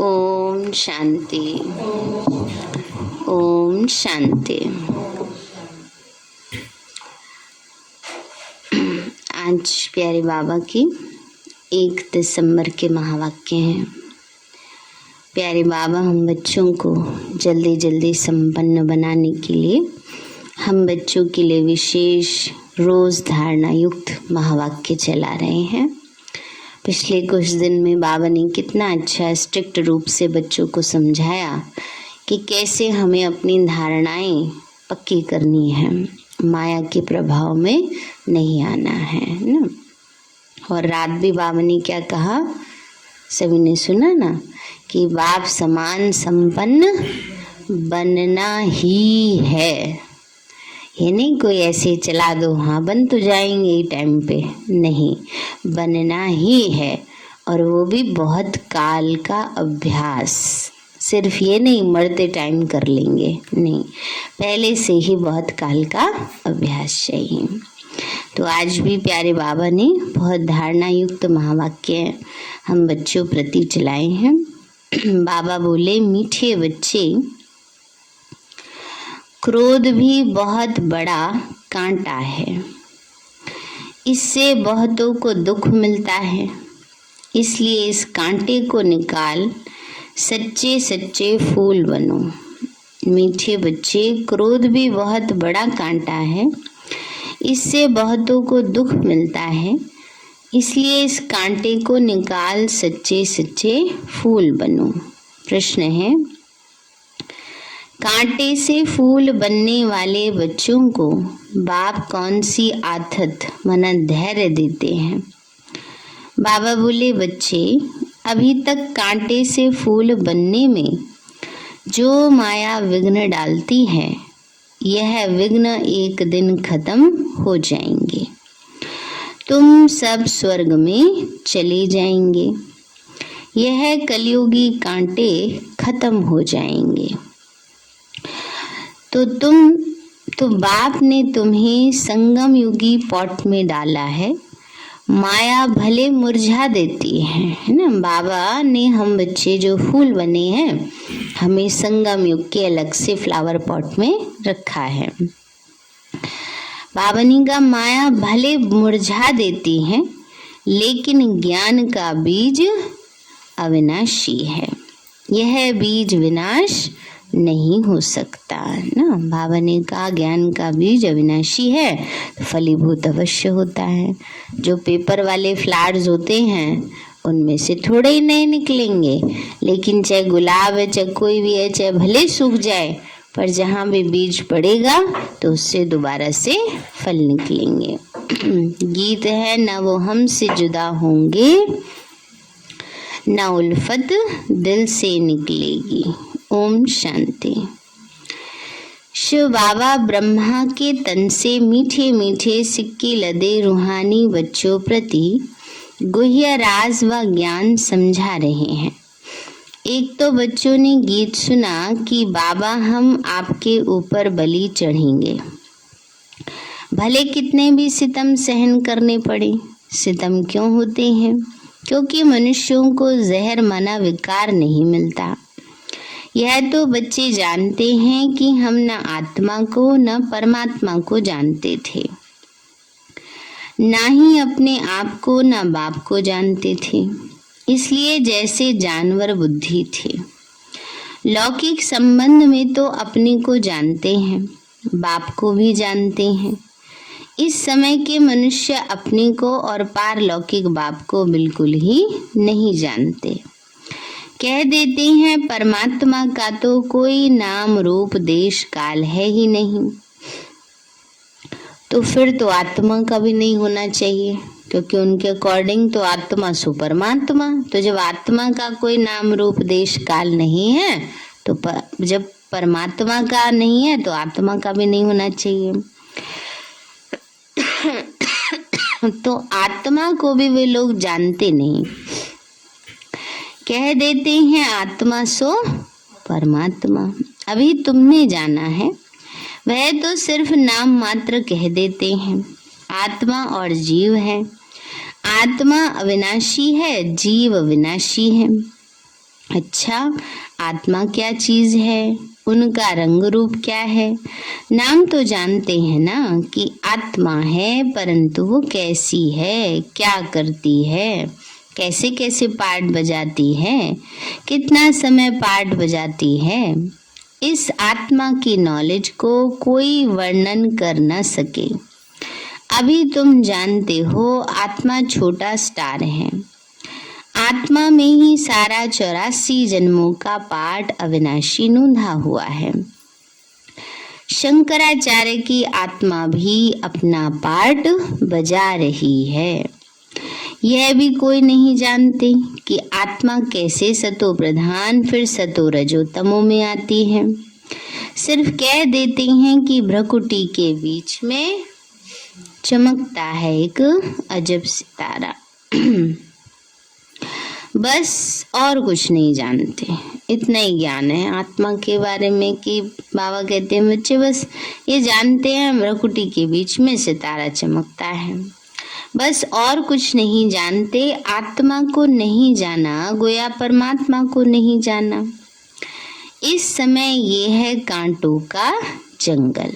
ओम शांति। ओम शांति। आज प्यारे बाबा की 1 दिसंबर के महावाक्य हैं। प्यारे बाबा हम बच्चों को जल्दी जल्दी संपन्न बनाने के लिए हम बच्चों के लिए विशेष रोज धारणा युक्त महावाक्य चला रहे हैं। पिछले कुछ दिन में बाबा ने कितना अच्छा स्ट्रिक्ट रूप से बच्चों को समझाया कि कैसे हमें अपनी धारणाएं पक्की करनी है, माया के प्रभाव में नहीं आना है ना। और रात भी बाबा ने क्या कहा, सभी ने सुना ना, कि बाप समान संपन्न बनना ही है। ये नहीं कोई ऐसे चला दो, हाँ बन तो जाएंगे टाइम पे, नहीं, बनना ही है। और वो भी बहुत काल का अभ्यास, सिर्फ ये नहीं मरते टाइम कर लेंगे, नहीं, पहले से ही बहुत काल का अभ्यास चाहिए। तो आज भी प्यारे बाबा ने बहुत धारणा युक्त महावाक्य हम बच्चों प्रति चलाए हैं। बाबा बोले, मीठे बच्चे, क्रोध भी बहुत बड़ा कांटा है, इससे बहुतों को दुख मिलता है, इसलिए इस कांटे को निकाल सच्चे सच्चे फूल बनो। मीठे बच्चे, क्रोध भी बहुत बड़ा कांटा है, इससे बहुतों को दुख मिलता है, इसलिए इस कांटे को निकाल सच्चे सच्चे फूल बनो। प्रश्न है, कांटे से फूल बनने वाले बच्चों को बाप कौन सी आदत मना धैर्य देते हैं। बाबा बोले, बच्चे अभी तक कांटे से फूल बनने में जो माया विघ्न डालती है, यह विघ्न एक दिन खत्म हो जाएंगे। तुम सब स्वर्ग में चले जाएंगे। यह कलयुगी कांटे खत्म हो जाएंगे। तो बाप ने तुम्हें संगम युगी पॉट में डाला है। माया भले मुरझा देती है ना। बाबा ने हम बच्चे जो फूल बने हैं, हमें संगम युग के अलग से फ्लावर पॉट में रखा है। बाबा ने कहा, माया भले मुरझा देती है, लेकिन ज्ञान का बीज अविनाशी है। यह बीज विनाश नहीं हो सकता ना। बाबा ने कहा, ज्ञान का बीज अविनाशी है तो फलीभूत अवश्य होता है। जो पेपर वाले फ्लावर्स होते हैं, उनमें से थोड़े ही नहीं निकलेंगे, लेकिन चाहे गुलाब है, चाहे कोई भी है, चाहे भले सूख जाए, पर जहाँ भी बीज पड़ेगा तो उससे दोबारा से फल निकलेंगे। गीत है, न वो हमसे जुदा होंगे, न उल्फत दिल से निकलेगी। ओम शांति। शिव बाबा ब्रह्मा के तन से मीठे मीठे सिक्के लदे रूहानी बच्चों प्रति गुह्य राज व ज्ञान समझा रहे हैं। एक तो बच्चों ने गीत सुना कि बाबा हम आपके ऊपर बलि चढ़ेंगे, भले कितने भी सितम सहन करने पड़े। सितम क्यों होते हैं? क्योंकि मनुष्यों को जहर माना विकार नहीं मिलता। यह तो बच्चे जानते हैं कि हम न आत्मा को न परमात्मा को जानते थे, ना ही अपने आप को न बाप को जानते थे। इसलिए जैसे जानवर बुद्धि थे। लौकिक संबंध में तो अपने को जानते हैं, बाप को भी जानते हैं। इस समय के मनुष्य अपने को और पारलौकिक बाप को बिल्कुल ही नहीं जानते। कह देते हैं परमात्मा का तो कोई नाम रूप देश काल है ही नहीं, तो फिर तो आत्मा का भी नहीं होना चाहिए, क्योंकि उनके अकॉर्डिंग तो आत्मा सो परमात्मा। तो जब आत्मा का कोई नाम रूप देश काल नहीं है, तो जब परमात्मा का नहीं है तो आत्मा का भी नहीं होना चाहिए। तो आत्मा को भी वे लोग जानते नहीं, कह देते हैं आत्मा सो परमात्मा। अभी तुमने जाना है, वह तो सिर्फ नाम मात्र कह देते हैं। आत्मा और जीव है। आत्मा अविनाशी है, जीव विनाशी है। अच्छा, आत्मा क्या चीज है? उनका रंग रूप क्या है? नाम तो जानते हैं ना कि आत्मा है, परंतु वो कैसी है, क्या करती है, कैसे कैसे पार्ट बजाती है, कितना समय पार्ट बजाती है। इस आत्मा की नॉलेज को कोई वर्णन कर न सके। अभी तुम जानते हो आत्मा छोटा स्टार है। आत्मा में ही सारा 84 जन्मों का पाठ अविनाशी नूंधा हुआ है। शंकराचार्य की आत्मा भी अपना पार्ट बजा रही है। यह भी कोई नहीं जानते कि आत्मा कैसे सतो प्रधान फिर सतो रजो तमो में आती है। सिर्फ कह देते हैं कि भ्रकुटी के बीच में चमकता है एक अजब सितारा। बस और कुछ नहीं जानते। इतना ही ज्ञान है आत्मा के बारे में कि बाबा कहते हैं बच्चे बस ये जानते हैं भ्रकुटी के बीच में सितारा चमकता है, बस और कुछ नहीं जानते। आत्मा को नहीं जाना, गोया परमात्मा को नहीं जाना। इस समय ये है कांटों का जंगल,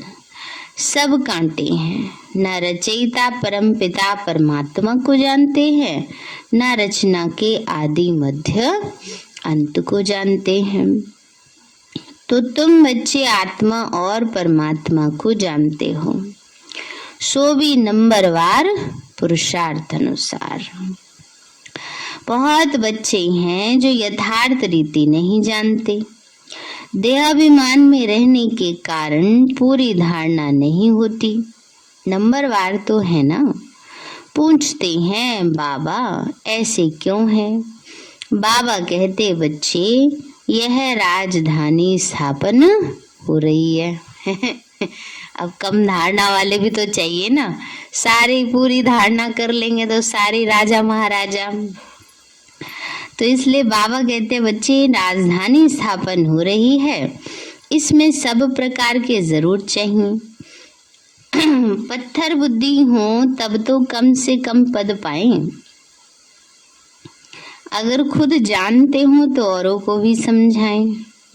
सब कांटे हैं। न रचयिता परम पिता परमात्मा को जानते हैं, न रचना के आदि मध्य अंत को जानते हैं। तो तुम बच्चे आत्मा और परमात्मा को जानते हो, सो भी नंबरवार पुरुषार्थ अनुसार। बहुत बच्चे हैं जो यथार्थ रीति नहीं जानते। देहाभिमान में रहने के कारण पूरी धारणा नहीं होती। नंबरवार तो है ना। पूछते हैं बाबा ऐसे क्यों है? बाबा कहते बच्चे यह राजधानी स्थापन हो रही है। अब कम धारणा वाले भी तो चाहिए ना, सारी पूरी धारणा कर लेंगे तो सारी राजा महाराजा। तो इसलिए बाबा कहते बच्चे राजधानी स्थापन हो रही है, इसमें सब प्रकार के जरूर चाहिए। पत्थर बुद्धि हो तब तो कम से कम पद पाए। अगर खुद जानते हो तो औरों को भी समझाएं।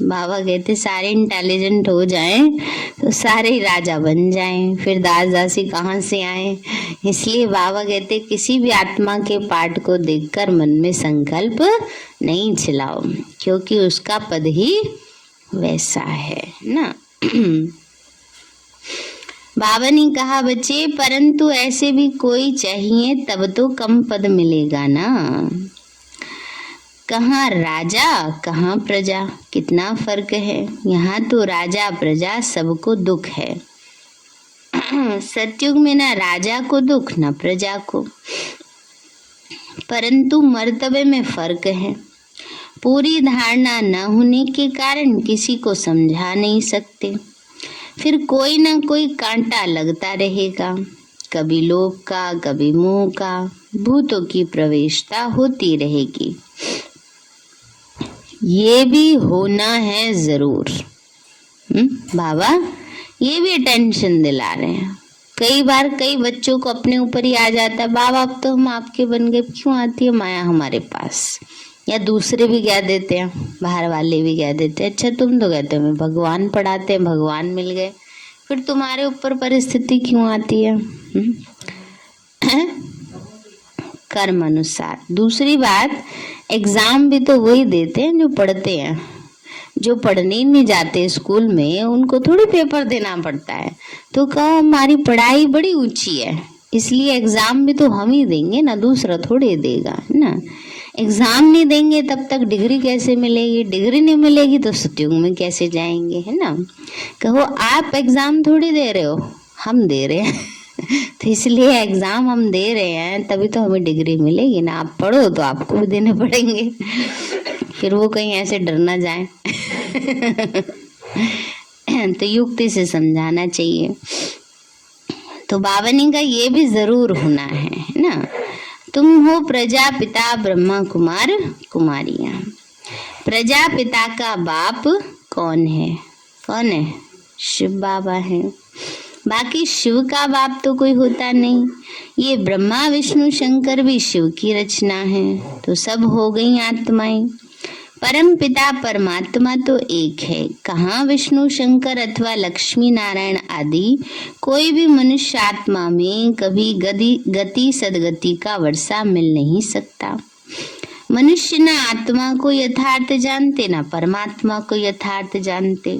बाबा कहते सारे इंटेलिजेंट हो जाएं तो सारे राजा बन जाएं, फिर दास दासी कहाँ से आए। इसलिए बाबा कहते किसी भी आत्मा के पाठ को देखकर मन में संकल्प नहीं चलाओ, क्योंकि उसका पद ही वैसा है ना। बाबा ने कहा बच्चे परंतु ऐसे भी कोई चाहिए तब तो कम पद मिलेगा ना। कहाँ राजा कहाँ प्रजा, कितना फर्क है। यहाँ तो राजा प्रजा सबको दुख है। सतयुग में ना राजा को दुख ना प्रजा को, परंतु मर्तबे में फर्क है। पूरी धारणा न होने के कारण किसी को समझा नहीं सकते, फिर कोई ना कोई कांटा लगता रहेगा, कभी लोभ का कभी मोह का, भूतों की प्रवेशता होती रहेगी। ये भी होना है जरूर। बाबा ये भी टेंशन दिला रहे हैं। कई बार कई बच्चों को अपने ऊपर ही आ जाता है, बाबा अब तो हम आपके बन गए, क्यों आती है माया हमारे पास। या दूसरे भी कह देते हैं, बाहर वाले भी कह देते हैं, अच्छा तुम तो कहते हो भगवान पढ़ाते हैं, भगवान मिल गए, फिर तुम्हारे ऊपर परिस्थिति क्यों आती है। कर्म अनुसार। दूसरी बात, एग्जाम भी तो वही देते हैं जो पढ़ते हैं। जो पढ़ने ही नहीं जाते स्कूल में उनको थोड़ी पेपर देना पड़ता है। तो कहो हमारी पढ़ाई बड़ी ऊंची है इसलिए एग्जाम भी तो हम ही देंगे ना, दूसरा थोड़ी देगा ना। एग्जाम नहीं देंगे तब तक डिग्री कैसे मिलेगी, डिग्री नहीं मिलेगी तो सतयुग में कैसे जाएंगे, है ना। कहो आप एग्जाम थोड़ी दे रहे हो, हम दे रहे हैं। तो इसलिए एग्जाम हम दे रहे हैं तभी तो हमें डिग्री मिलेगी ना। आप पढ़ो तो आपको भी देने पड़ेंगे, फिर वो कहीं ऐसे डर ना जाए। तो युक्ति से समझाना चाहिए। तो बाबा ने कहा ये भी जरूर होना है ना। तुम हो प्रजापिता ब्रह्मा कुमार कुमारियां। प्रजापिता का बाप कौन है? कौन है? शिव बाबा है। बाकी शिव का बाप तो कोई होता नहीं। ये ब्रह्मा विष्णु शंकर भी शिव की रचना है, तो सब हो गई आत्माएं। परम पिता परमात्मा तो एक है। कहाँ विष्णु शंकर अथवा लक्ष्मी नारायण आदि कोई भी मनुष्य आत्मा में कभी गति सदगति का वर्षा मिल नहीं सकता। मनुष्य न आत्मा को यथार्थ जानते न परमात्मा को यथार्थ जानते।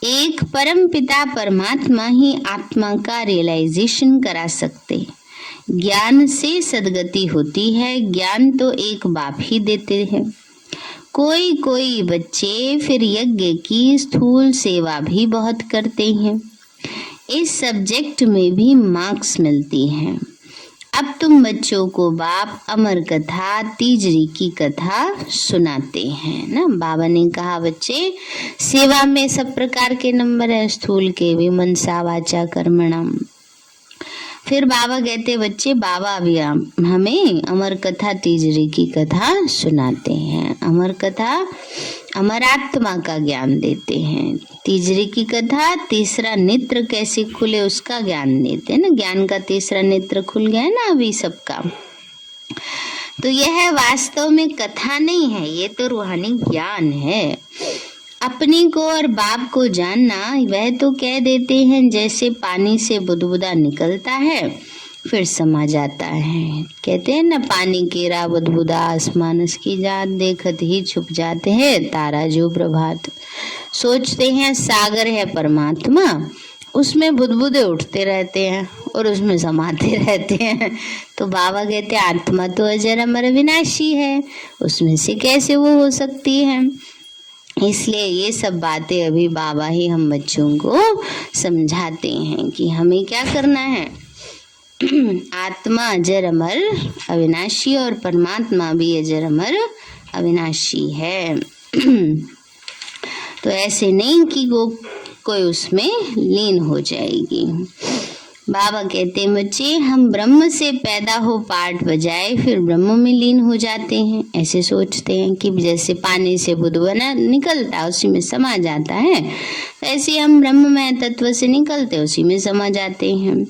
एक परम पिता परमात्मा ही आत्मा का रियलाइजेशन करा सकते। ज्ञान से सदगति होती है, ज्ञान तो एक बाप ही देते हैं। कोई कोई बच्चे फिर यज्ञ की स्थूल सेवा भी बहुत करते हैं। इस सब्जेक्ट में भी मार्क्स मिलती हैं। अब तुम बच्चों को बाप अमर कथा तीजरी की कथा सुनाते हैं ना। बाबा ने कहा बच्चे सेवा में सब प्रकार के नंबर है, स्थूल के भी, मनसा वाचा कर्मणम। फिर बाबा कहते बच्चे बाबा अभी हमें अमर कथा तीजरी की कथा सुनाते हैं। अमर कथा अमर आत्मा का ज्ञान देते हैं। तीजरी की कथा तीसरा नेत्र कैसे खुले उसका ज्ञान देते हैं ना। ज्ञान का तीसरा नेत्र खुल गया है ना अभी सबका। तो यह वास्तव में कथा नहीं है, ये तो रूहानी ज्ञान है। अपने को और बाप को जानना, वह तो कह देते हैं जैसे पानी से बुदबुदा निकलता है फिर समा जाता है। कहते हैं ना पानी केरा बुदबुदा आसमानस की जात, देखत ही छुप जाते हैं तारा जो प्रभात। सोचते हैं सागर है परमात्मा, उसमें बुदबुदे उठते रहते हैं और उसमें समाते रहते हैं। तो बाबा कहते हैं आत्मा तो अजर अमर विनाशी है, उसमें से कैसे वो हो सकती है। इसलिए ये सब बातें अभी बाबा ही हम बच्चों को समझाते हैं कि हमें क्या करना है। आत्मा अजर अमर अविनाशी और परमात्मा भी अजर अमर अविनाशी है। तो ऐसे नहीं कि वो कोई उसमें लीन हो जाएगी। बाबा कहते हैं बच्चे, हम ब्रह्म से पैदा हो पाठ बजाए फिर ब्रह्म में लीन हो जाते हैं। ऐसे सोचते हैं कि जैसे पानी से बुद्ध बना निकलता उसी में समा जाता है, ऐसे हम ब्रह्ममय तत्व से निकलते उसी में समा जाते हैं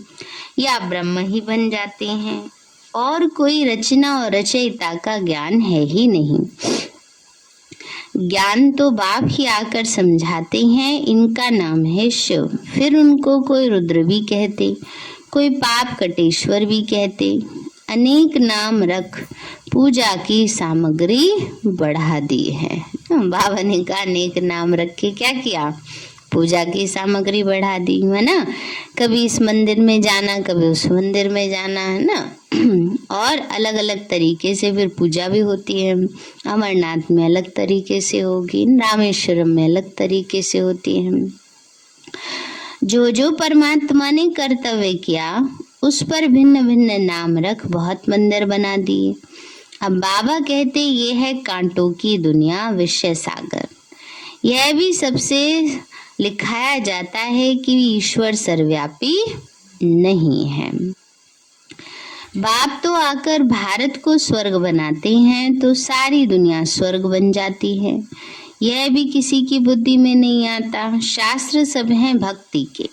या ब्रह्म ही बन जाते हैं। और कोई रचना और रचयिता का ज्ञान है ही नहीं। ज्ञान तो बाप ही आकर समझाते हैं, इनका नाम है शिव। फिर उनको कोई रुद्र भी कहते, कोई पाप कटेश्वर भी कहते। अनेक नाम रख पूजा की सामग्री बढ़ा दी है। बाबा ने कहा अनेक नाम रख के क्या किया, पूजा की सामग्री बढ़ा दी, है ना। कभी इस मंदिर में जाना, कभी उस मंदिर में जाना, है ना। और अलग अलग तरीके से फिर पूजा भी होती है। अमरनाथ में अलग तरीके से होगी, रामेश्वरम में अलग तरीके से होती है। जो जो परमात्मा ने कर्तव्य किया उस पर भिन्न भिन्न नाम रख बहुत मंदिर बना दिए। अब बाबा कहते ये है कांटों की दुनिया, विषय सागर। यह भी सबसे लिखाया जाता है कि ईश्वर सर्वव्यापी नहीं है। बाप तो आकर भारत को स्वर्ग बनाते हैं तो सारी दुनिया स्वर्ग बन जाती है। यह भी किसी की बुद्धि में नहीं आता। शास्त्र सब हैं भक्ति के।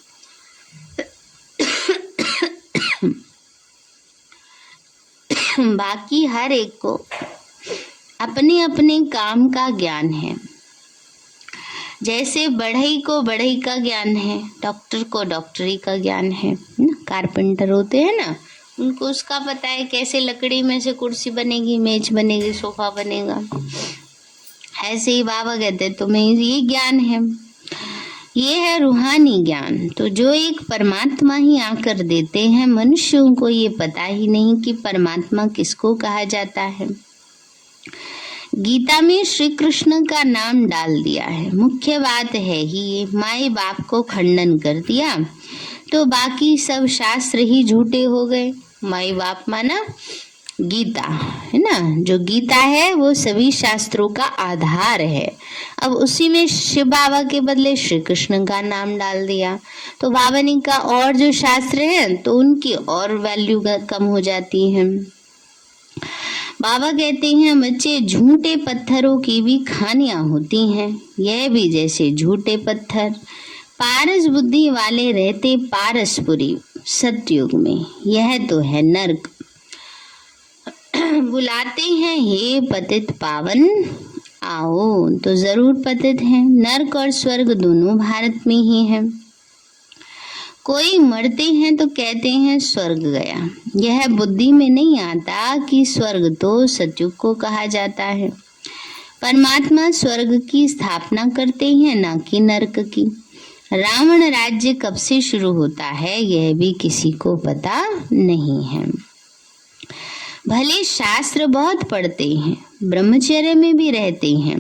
बाकी हर एक को अपने अपने काम का ज्ञान है। जैसे बढ़ई को बढ़ई का ज्ञान है, डॉक्टर को डॉक्टरी का ज्ञान है ना। कारपेंटर होते हैं ना, उनको उसका पता है कैसे लकड़ी में से कुर्सी बनेगी, मेज बनेगी, सोफा बनेगा। ऐसे ही बाबा कहते तुम्हें ये ज्ञान है, ये है रूहानी ज्ञान। तो जो एक परमात्मा ही आकर देते हैं, मनुष्यों को ये पता ही नहीं कि परमात्मा किसको कहा जाता है। गीता में श्री कृष्ण का नाम डाल दिया है। मुख्य बात है ही ये, माए बाप को खंडन कर दिया तो बाकी सब शास्त्र ही झूठे हो गए। माई बाप माना गीता, है ना। जो गीता है वो सभी शास्त्रों का आधार है। अब उसी में शिव बाबा के बदले श्री कृष्ण का नाम डाल दिया तो बाबा ने कहा और जो शास्त्र हैं तो उनकी और वैल्यू कम हो जाती है। बाबा कहते हैं बच्चे, झूठे पत्थरों की भी खानियां होती हैं। यह भी जैसे झूठे पत्थर पारस बुद्धि वाले रहते पारसपुरी सतयुग में, यह तो है नरक। बुलाते हैं हे पतित पावन आओ, तो जरूर पतित हैं। नरक और स्वर्ग दोनों भारत में ही हैं। कोई मरते हैं तो कहते हैं स्वर्ग गया। यह बुद्धि में नहीं आता कि स्वर्ग तो सतयुग को कहा जाता है। परमात्मा स्वर्ग की स्थापना करते हैं, ना कि नरक की। रावण राज्य कब से शुरू होता है यह भी किसी को पता नहीं है। भले शास्त्र बहुत पढ़ते हैं, ब्रह्मचर्य में भी रहते हैं,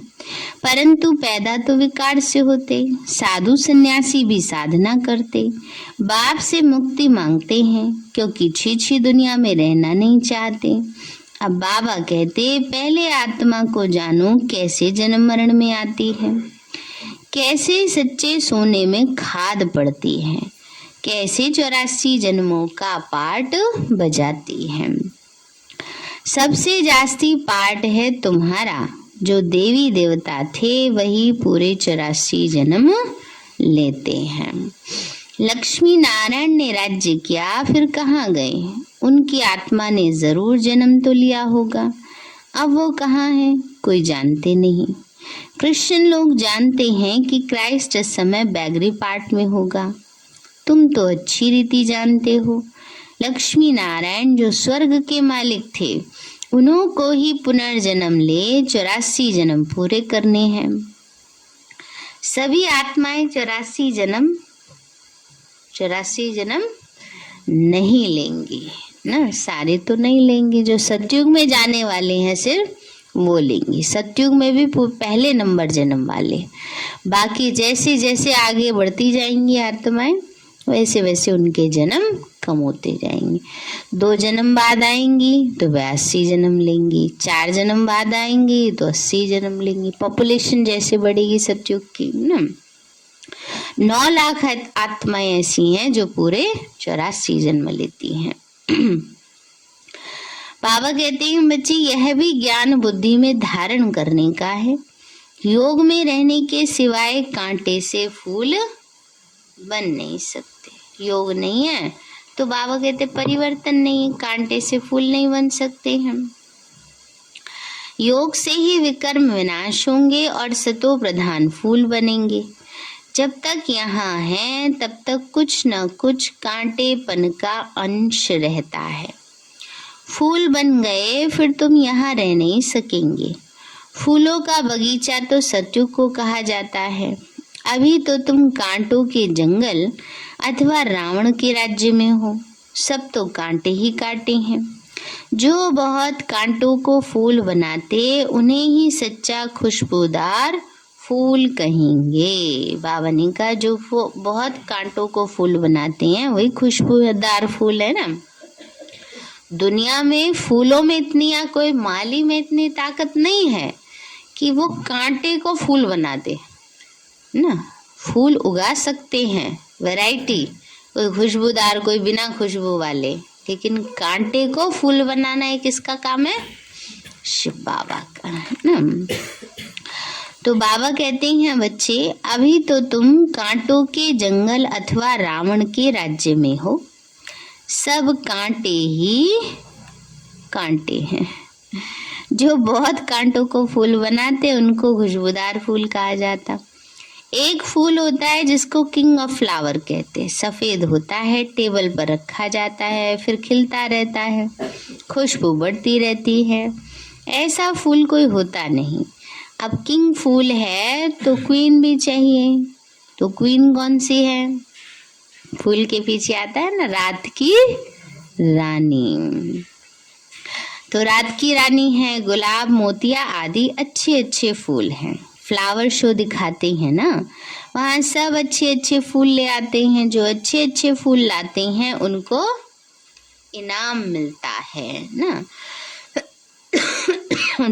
परंतु पैदा तो विकार से होते। साधु सन्यासी भी साधना करते, बाप से मुक्ति मांगते हैं क्योंकि छी दुनिया में रहना नहीं चाहते। अब बाबा कहते पहले आत्मा को जानो कैसे जन्म मरण में आती है, कैसे सच्चे सोने में खाद पड़ती है, कैसे 84 जन्मों का पाठ बजाती है। सबसे जास्ती पाठ है तुम्हारा। जो देवी देवता थे वही पूरे 84 जन्म लेते हैं। लक्ष्मी नारायण ने राज्य किया फिर कहाँ गए? उनकी आत्मा ने जरूर जन्म तो लिया होगा, अब वो कहाँ है कोई जानते नहीं। क्रिश्चियन लोग जानते हैं कि क्राइस्ट इस समय बैगरी पार्ट में होगा। तुम तो अच्छी रीति जानते हो, लक्ष्मी नारायण जो स्वर्ग के मालिक थे उन्हों को ही पुनर्जन्म ले 84 जन्म पूरे करने हैं। सभी आत्माएं 84 जन्म नहीं लेंगी ना, सारे तो नहीं लेंगे। जो सतयुग में जाने वाले हैं सिर्फ वो लेंगी। सतयुग में भी पहले नंबर जन्म वाले। बाकी जैसे जैसे आगे बढ़ती जाएंगी आत्माएं, वैसे वैसे उनके जन्म कम होते जाएंगे। 2 जन्म बाद आएंगी तो 82 जन्म लेंगी, 4 जन्म बाद आएंगी तो 80 जन्म लेंगी। पॉपुलेशन जैसे बढ़ेगी सतयुग की ना, 9 लाख आत्माएं ऐसी हैं जो पूरे 84 जन्म लेती हैं। बाबा कहते हैं बच्चे, यह भी ज्ञान बुद्धि में धारण करने का है। योग में रहने के सिवाय कांटे से फूल बन नहीं सकते। योग नहीं है तो बाबा कहते परिवर्तन नहीं है, कांटे से फूल नहीं बन सकते हम। योग से ही विकर्म विनाश होंगे और सतो प्रधान फूल बनेंगे। जब तक यहाँ हैं तब तक कुछ न कुछ कांटेपन का अंश रहता है। फूल बन गए फिर तुम यहाँ रह नहीं सकेंगे। फूलों का बगीचा तो सतयुग को कहा जाता है। अभी तो तुम कांटों के जंगल अथवा रावण के राज्य में हो। सब तो कांटे ही कांटे हैं। जो बहुत कांटों को फूल बनाते उन्हें ही सच्चा खुशबूदार फूल कहेंगे। बाबा ने कहा जो बहुत कांटों को फूल बनाते हैं वही खुशबूदार फूल है ना। दुनिया में फूलों में इतनी या कोई माली में इतनी ताकत नहीं है कि वो कांटे को फूल बना दे ना। फूल उगा सकते हैं वैरायटी, कोई खुशबूदार कोई बिना खुशबू वाले, लेकिन कांटे को फूल बनाना है किसका काम है? शिव बाबा का ना। तो बाबा कहते हैं बच्चे, अभी तो तुम कांटों के जंगल अथवा रावण के राज्य में हो। सब कांटे ही कांटे हैं। जो बहुत कांटों को फूल बनाते उनको खुशबूदार फूल कहा जाता। एक फूल होता है जिसको किंग ऑफ फ्लावर कहते हैं। सफेद होता है, टेबल पर रखा जाता है, फिर खिलता रहता है, खुशबू बढ़ती रहती है। ऐसा फूल कोई होता नहीं। अब किंग फूल है तो क्वीन भी चाहिए। तो क्वीन कौन सी है? फूल के पीछे आता है ना रात की रानी। तो रात की रानी है गुलाब, मोतिया आदि अच्छे अच्छे फूल हैं। फ्लावर शो दिखाते हैं ना, वहाँ सब अच्छे अच्छे फूल ले आते हैं। जो अच्छे अच्छे फूल लाते हैं उनको इनाम मिलता है ना।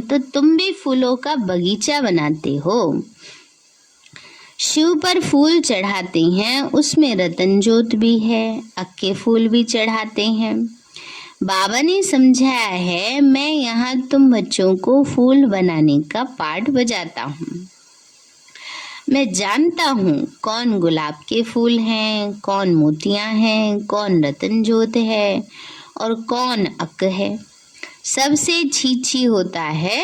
तो तुम भी फूलों का बगीचा बनाते हो। शिव पर फूल चढ़ाते हैं, उसमें रतन जोत भी है, अक्के फूल भी चढ़ाते हैं। बाबा ने समझाया है, मैं यहाँ तुम बच्चों को फूल बनाने का पाठ बजाता हूँ। मैं जानता हूँ कौन गुलाब के फूल हैं, कौन मोतियाँ हैं, कौन रतन जोत है और कौन अक है। सबसे छीछी होता है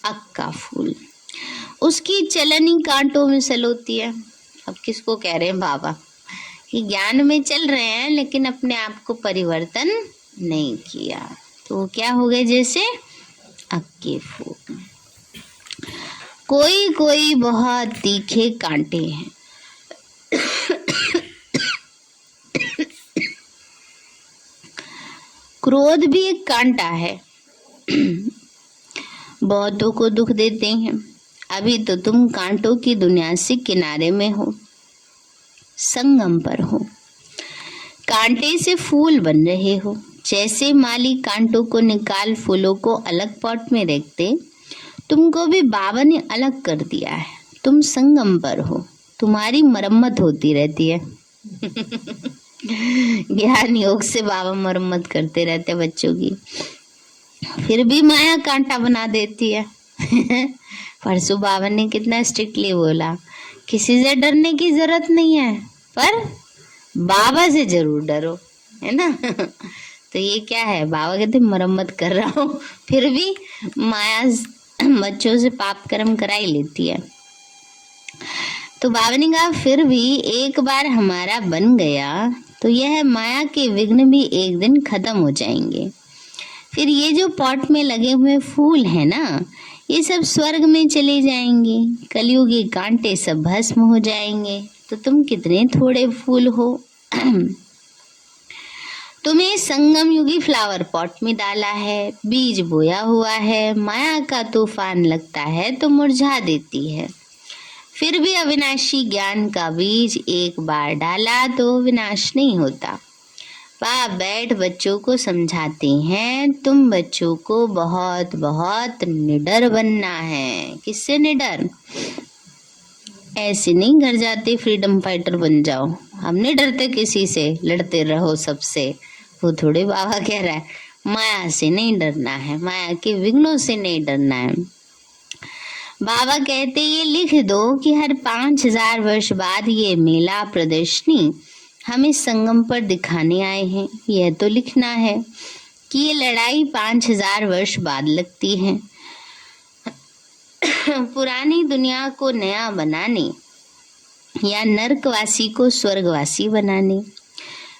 अक का फूल। उसकी चलनी कांटों में सलोती है। अब किसको कह रहे हैं बाबा कि ज्ञान में चल रहे हैं लेकिन अपने आप को परिवर्तन नहीं किया, तो क्या हो गए जैसे अक्के फूल। कोई कोई बहुत तीखे कांटे हैं। क्रोध भी एक कांटा है, बहुतों को दुख देते हैं। अभी तो तुम कांटों की दुनिया से किनारे में हो, संगम पर हो, कांटे से फूल बन रहे हो। जैसे माली कांटों को निकाल फूलों को अलग पॉट में रखते, तुमको भी बाबा ने अलग कर दिया है। तुम संगम पर हो, तुम्हारी मरम्मत होती रहती है। ज्ञान योग से बाबा मरम्मत करते रहते बच्चों की, फिर भी माया कांटा बना देती है। परसों बाबा ने कितना स्ट्रिक्टली बोला, किसी से डरने की जरूरत नहीं है, पर बाबा से जरूर डरो, है ना। तो ये क्या है, बाबा कहते मरम्मत कर रहा हूँ, फिर भी माया बच्चों से पाप कर्म करा ही लेती है। तो बाबा ने कहा फिर भी एक बार हमारा बन गया तो यह माया के विघ्न भी एक दिन खत्म हो जाएंगे। फिर ये जो पॉट में लगे हुए फूल हैं ना, ये सब स्वर्ग में चले जाएंगे। कलयुगी कांटे सब भस्म हो जाएंगे। तो तुम कितने थोड़े फूल हो। तुम्हें संगम युगी फ्लावर पॉट में डाला है, बीज बोया हुआ है, माया का तूफान लगता है तो मुरझा देती है। फिर भी अविनाशी ज्ञान का बीज एक बार डाला तो विनाश नहीं होता। बाप बैठ बच्चों को समझाते हैं, तुम बच्चों को बहुत बहुत निडर बनना है। किससे निडर? ऐसे नहीं घर जाते फ्रीडम फाइटर बन जाओ, हम नहीं डरते किसी से, लड़ते रहो सबसे। वो थोड़े बाबा कह रहा है, माया से नहीं डरना है, माया के विघ्नों से नहीं डरना है। बाबा कहते ये लिख दो कि हर 5000 वर्ष बाद ये मेला प्रदर्शनी हम इस संगम पर दिखाने आए हैं। यह तो लिखना है कि ये लड़ाई 5000 वर्ष बाद लगती है। पुरानी दुनिया को नया बनाने या नरकवासी को स्वर्गवासी बनाने।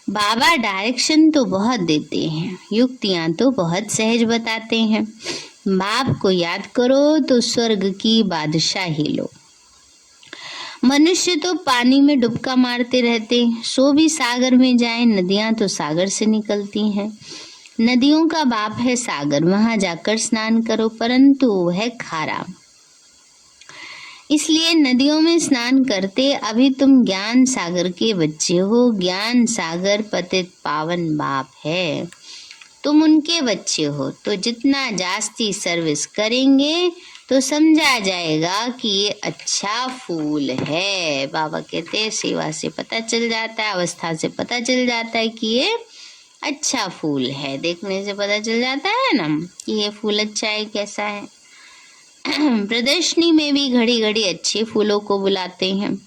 बाबा डायरेक्शन तो बहुत देते हैं, युक्तियां तो बहुत सहज बताते हैं। बाप को याद करो तो स्वर्ग की बादशाही लो। मनुष्य तो पानी में डुबका मारते रहते, सो भी सागर में जाए। नदियां तो सागर से निकलती हैं। नदियों का बाप है सागर, वहां जाकर स्नान करो, परंतु वह खारा। इसलिए नदियों में स्नान करते अभी तुम ज्ञान सागर के बच्चे हो। ज्ञान सागर पतित पावन बाप है, तुम उनके बच्चे हो। तो जितना जास्ती सर्विस करेंगे तो समझा जाएगा कि ये अच्छा फूल है। बाबा कहते हैं सेवा से पता चल जाता है, अवस्था से पता चल जाता है कि ये अच्छा फूल है। देखने से पता चल जाता है ना कि ये फूल अच्छा है, कैसा है। प्रदर्शनी में भी घड़ी घड़ी अच्छे फूलों को बुलाते हैं।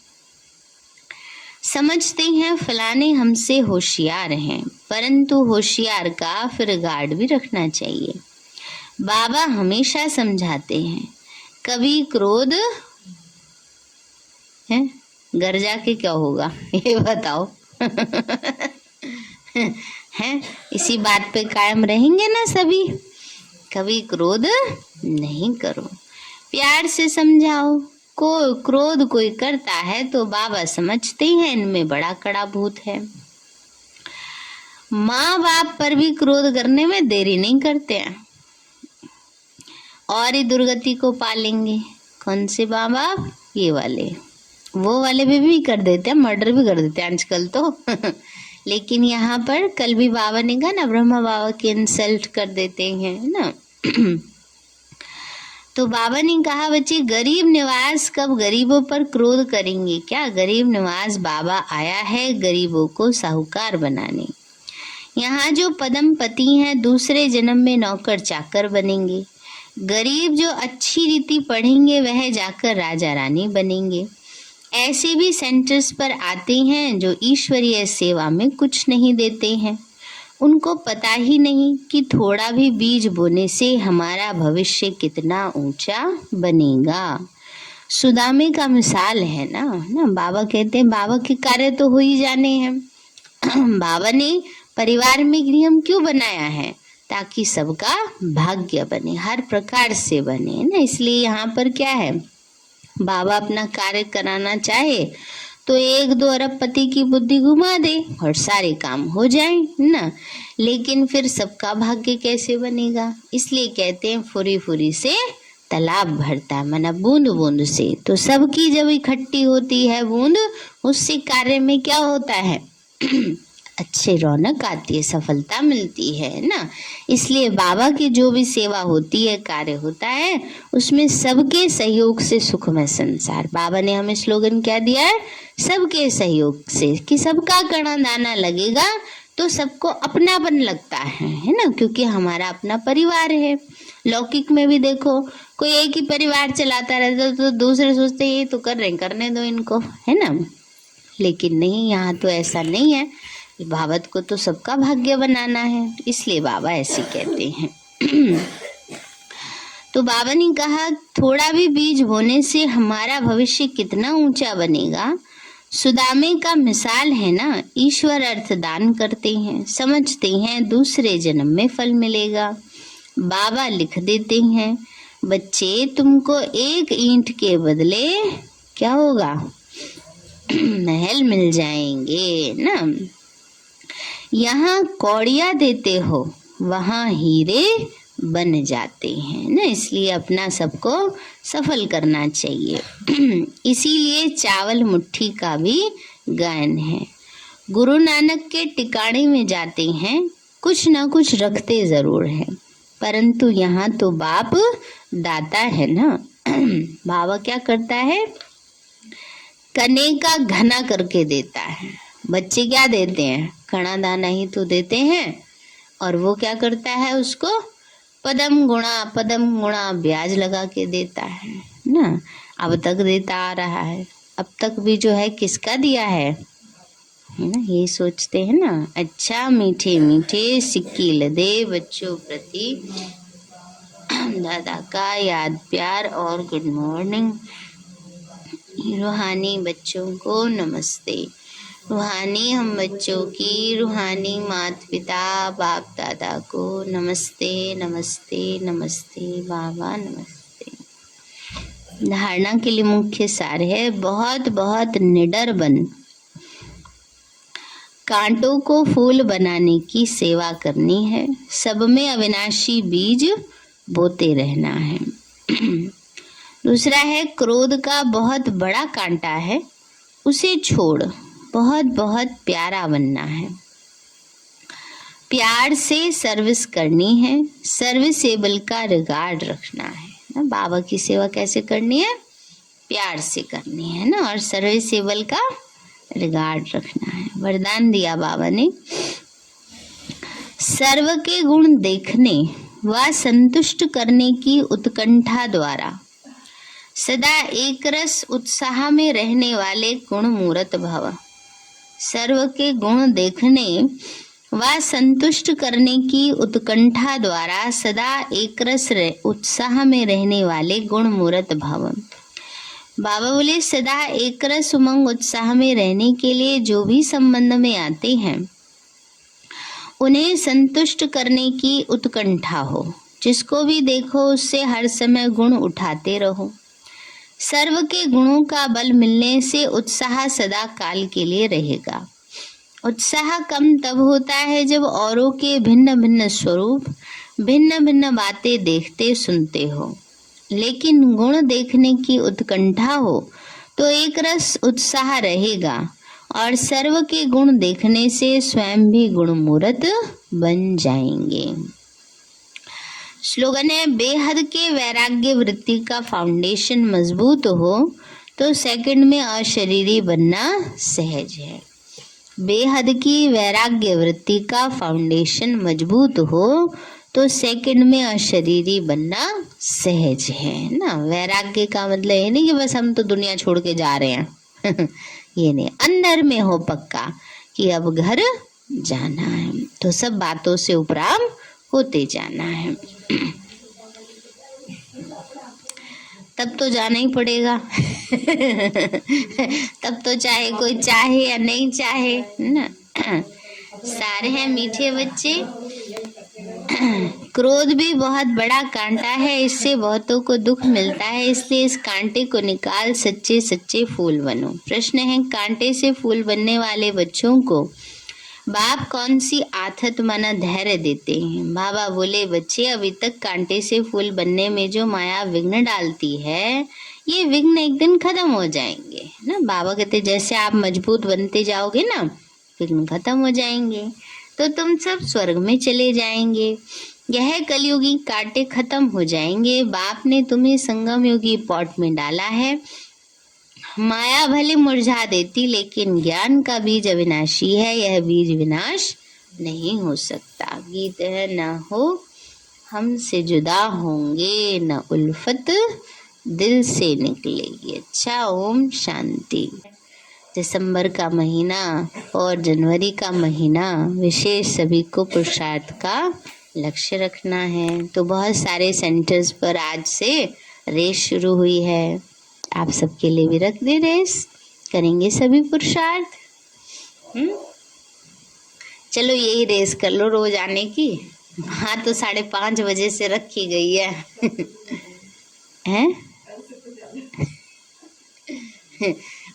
समझते हैं फलाने हमसे होशियार हैं, परंतु होशियार का फिर गार्ड भी रखना चाहिए। बाबा हमेशा समझाते हैं, कभी क्रोध है, घर जाके क्या होगा ये बताओ। हैं, इसी बात पे कायम रहेंगे ना सभी। कभी क्रोध नहीं करो, प्यार से समझाओ। क्रोध कोई करता है तो बाबा समझते हैं इनमें बड़ा कड़ा भूत है। माँ बाप पर भी क्रोध करने में देरी नहीं करते हैं और ही दुर्गति को पालेंगे। कौन से माँ बाप? ये वाले, वो वाले भी कर देते हैं, मर्डर भी कर देते हैं आजकल तो। लेकिन यहाँ पर कल भी बाबा ने कहा ना, ब्रह्मा बाबा की इंसल्ट कर देते हैं ना। तो बाबा ने कहा बच्चे, गरीब निवास कब गरीबों पर क्रोध करेंगे क्या? गरीब निवास बाबा आया है गरीबों को साहूकार बनाने। यहाँ जो पदम पति हैं दूसरे जन्म में नौकर चाकर बनेंगे। गरीब जो अच्छी रीति पढ़ेंगे वह जाकर राजा रानी बनेंगे। ऐसे भी सेंटर्स पर आते हैं जो ईश्वरीय सेवा में कुछ नहीं देते हैं। उनको पता ही नहीं कि थोड़ा भी बीज बोने से हमारा भविष्य कितना ऊंचा बनेगा। सुदामे का मिसाल है ना। बाबा कहते हैं बाबा के कार्य तो हो ही जाने हैं। बाबा ने परिवार में नियम क्यों बनाया है? ताकि सबका भाग्य बने, हर प्रकार से बने ना। इसलिए यहाँ पर क्या है, बाबा अपना कार्य कराना चाहे तो 1-2 अरबपति की बुद्धि घुमा दे और सारे काम हो जाए ना। लेकिन फिर सबका भाग्य कैसे बनेगा? इसलिए कहते हैं फुरी फुरी से तालाब भरता है, माना बूंद बूंद से। तो सबकी जब इकट्ठी होती है बूंद, उससे कार्य में क्या होता है? अच्छे रौनक आती है, सफलता मिलती है ना। इसलिए बाबा की जो भी सेवा होती है, कार्य होता है, उसमें सबके सहयोग से सुखमय संसार। बाबा ने हमें स्लोगन क्या दिया है? सबके सहयोग से, कि सबका कणा दाना लगेगा तो सबको अपनापन लगता है ना, क्योंकि हमारा अपना परिवार है। लौकिक में भी देखो, कोई एक ही परिवार चलाता रहता तो दूसरे सोचते ये तो कर रहे, करने दो इनको, है ना। लेकिन नहीं, यहाँ तो ऐसा नहीं है। भावत को तो सबका भाग्य बनाना है, इसलिए बाबा ऐसे कहते हैं। तो बाबा ने कहा थोड़ा भी बीज बोने से हमारा भविष्य कितना ऊंचा बनेगा। सुदामे का मिसाल है ना, ईश्वर अर्थ दान करते हैं, समझते हैं दूसरे जन्म में फल मिलेगा। बाबा लिख देते हैं बच्चे तुमको 1 ईंट के बदले क्या होगा? महल मिल जाएंगे ना। यहाँ कौड़िया देते हो वहाँ हीरे बन जाते हैं ना, इसलिए अपना सबको सफल करना चाहिए। इसीलिए चावल मुट्ठी का भी गायन है। गुरु नानक के टिकाणे में जाते हैं, कुछ ना कुछ रखते जरूर हैं, परंतु यहाँ तो बाप दाता है ना। बाबा क्या करता है, कने का घना करके देता है। बच्चे क्या देते हैं, कणा दाना ही तो देते हैं, और वो क्या करता है, उसको पदम गुणा ब्याज लगा के देता है ना। अब तक देता आ रहा है, अब तक भी जो है किसका दिया है ना, ये सोचते हैं ना। अच्छा मीठे मीठे सिक्के दे बच्चों प्रति दादा का याद प्यार और गुड मॉर्निंग। रूहानी बच्चों को नमस्ते। रूहानी हम बच्चों की रूहानी माता पिता बाप दादा को नमस्ते नमस्ते नमस्ते बाबा नमस्ते। धारणा के लिए मुख्य सार है, बहुत बहुत निडर बन, कांटों को फूल बनाने की सेवा करनी है, सब में अविनाशी बीज बोते रहना है। दूसरा है, क्रोध का बहुत बड़ा कांटा है, उसे छोड़ बहुत बहुत प्यारा बनना है। प्यार से सर्विस करनी है, सर्विसेबल का रिगार्ड रखना है ना। बाबा की सेवा कैसे करनी है, प्यार से करनी है ना, और सर्विसेबल का रिगार्ड रखना है। वरदान दिया बाबा ने, सर्व के गुण देखने व संतुष्ट करने की उत्कंठा द्वारा सदा एक रस उत्साह में रहने वाले गुण मूर्त भव। सर्व के गुण देखने व संतुष्ट करने की उत्कंठा द्वारा सदा एक रस उत्साह में रहने वाले गुण मूर्त भव। बाबा बोले, सदा एक रस उमंग उत्साह में रहने के लिए जो भी संबंध में आते हैं उन्हें संतुष्ट करने की उत्कंठा हो। जिसको भी देखो उससे हर समय गुण उठाते रहो। सर्व के गुणों का बल मिलने से उत्साह सदा काल के लिए रहेगा। उत्साह कम तब होता है जब औरों के भिन्न भिन्न स्वरूप, भिन्न भिन्न बातें देखते सुनते हो, लेकिन गुण देखने की उत्कंठा हो तो एक रस उत्साह रहेगा, और सर्व के गुण देखने से स्वयं भी गुणमूर्त बन जाएंगे। स्लोगन है, बेहद के वैराग्य वृत्ति का फाउंडेशन मजबूत हो तो सेकंड में अशरीरी बनना सहज है। बेहद की वैराग्य वृत्ति का फाउंडेशन मजबूत हो तो सेकंड में अशरीरी बनना सहज है ना। वैराग्य का मतलब ये नहीं कि बस हम तो दुनिया छोड़ के जा रहे हैं ये नहीं, अंदर में हो पक्का कि अब घर जाना है, तो सब बातों से उपराम होते जाना है। तब तो जाना ही पड़ेगा तब तो चाहे कोई चाहे या नहीं चाहे ना। सारे हैं मीठे बच्चे। क्रोध भी बहुत बड़ा कांटा है, इससे बहुतों को दुख मिलता है, इसलिए इस कांटे को निकाल सच्चे सच्चे फूल बनो। प्रश्न है, कांटे से फूल बनने वाले बच्चों को बाप कौन सी आथत माना धैर्य देते हैं? बाबा बोले, बच्चे अभी तक कांटे से फूल बनने में जो माया विघ्न डालती है, ये विघ्न एक दिन खत्म हो जाएंगे ना। बाबा कहते जैसे आप मजबूत बनते जाओगे ना, विघ्न खत्म हो जाएंगे तो तुम सब स्वर्ग में चले जाएंगे। यह कलयुगी कांटे खत्म हो जाएंगे। बाप ने तुम्हें संगम युगी पॉट में डाला है। माया भले मुरझा देती, लेकिन ज्ञान का बीज अविनाशी है, यह बीज विनाश नहीं हो सकता। गीत है, न हो हमसे जुदा होंगे, न उल्फत दिल से निकलेगी। अच्छा, ओम शांति। दिसंबर का महीना और जनवरी का महीना विशेष सभी को पुरुषार्थ का लक्ष्य रखना है। तो बहुत सारे सेंटर्स पर आज से रेस शुरू हुई है, आप सबके लिए भी रख दे रेस, करेंगे सभी पुरुषार्थ। चलो यही रेस कर लो रोज आने की। हाँ, तो 5:30 बजे से रखी गई है हैं?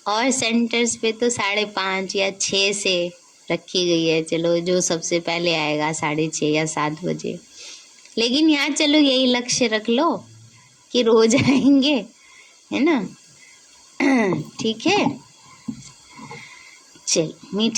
और सेंटर्स पे तो 5:30 या 6 से रखी गई है। चलो जो सबसे पहले आएगा 6:30 या 7 बजे, लेकिन यहाँ चलो यही लक्ष्य रख लो कि रोज आएंगे, है ना। ठीक है, चल मीठ